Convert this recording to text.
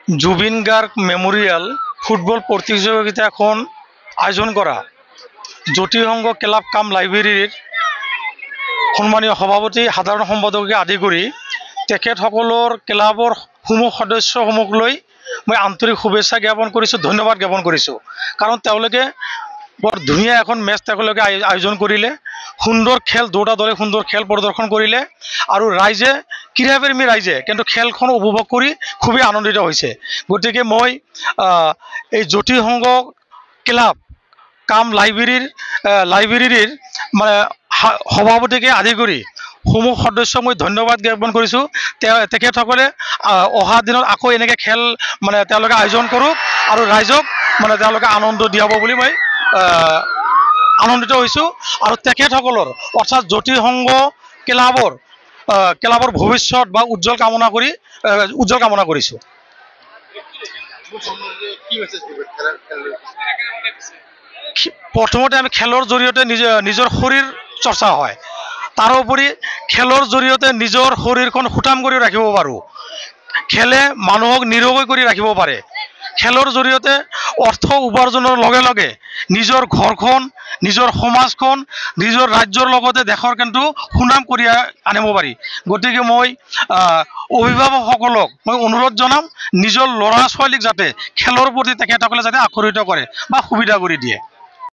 Zubeen Garg memorial football প্ৰতিযোগিতা এখন আয়োজন কৰা জ্যোতিসংঘ ক্লাব কাম লাইব্ৰেৰীৰ সন্মানীয় সভাপতি সাধাৰণ সম্পাদককে আদি কৰি তেখেতসকলৰ ক্লাবৰ সমূহ সদস্যসমূহলৈ মই আন্তৰিক শুভেচ্ছা জ্ঞাপন কৰিছোঁ, ধন্যবাদ জ্ঞাপন কৰিছোঁ। কাৰণ তেওঁলোকে বৰ ধুনীয়া এখন মেচ তেওঁলোকে আয়োজন কৰিলে, সুন্দৰ খেল, দুটা দলে সুন্দৰ খেল প্ৰদৰ্শন কৰিলে আৰু ৰাইজে ক্ৰীড়াপ্ৰেমী ৰাইজে কিন্তু খেলখন উপভোগ কৰি খুবেই আনন্দিত হৈছে। গতিকে মই এই জ্যোতিসংঘ ক্লাব কাম লাইব্ৰেৰীৰ মানে সভাপতিকে আদি কৰি সমূহ সদস্যক মই ধন্যবাদ জ্ঞাপন কৰিছোঁ। তেখেতসকলে অহা দিনত আকৌ এনেকৈ খেল মানে তেওঁলোকে আয়োজন কৰক আৰু ৰাইজক মানে তেওঁলোকে আনন্দ দিয়াব বুলি মই আনন্দিত হৈছোঁ। আৰু তেখেতসকলৰ অৰ্থাৎ জ্যোতিসংঘ ক্লাবৰ ভৱিষ্যত বা উজ্জ্বল কামনা কৰিছোঁ। প্ৰথমতে আমি খেলৰ জৰিয়তে নিজৰ শৰীৰ চৰ্চা হয়, তাৰোপৰি খেলৰ জৰিয়তে নিজৰ শৰীৰখন সুঠাম কৰি ৰাখিব পাৰোঁ। খেলে মানুহক নিৰোগী কৰি ৰাখিব পাৰে। খেলৰ জৰিয়তে অৰ্থ উপাৰ্জনৰ লগে লগে নিজৰ ঘৰখন, নিজৰ সমাজখন, নিজৰ ৰাজ্যৰ লগতে দেশৰ কিন্তু সুনাম কৰি আনিব পাৰি। গতিকে মই অভিভাৱকসকলক মই অনুৰোধ জনাম, নিজৰ ল'ৰা ছোৱালীক যাতে খেলৰ প্ৰতি তেখেতসকলে যাতে আকৰ্ষিত কৰে বা সুবিধা কৰি দিয়ে।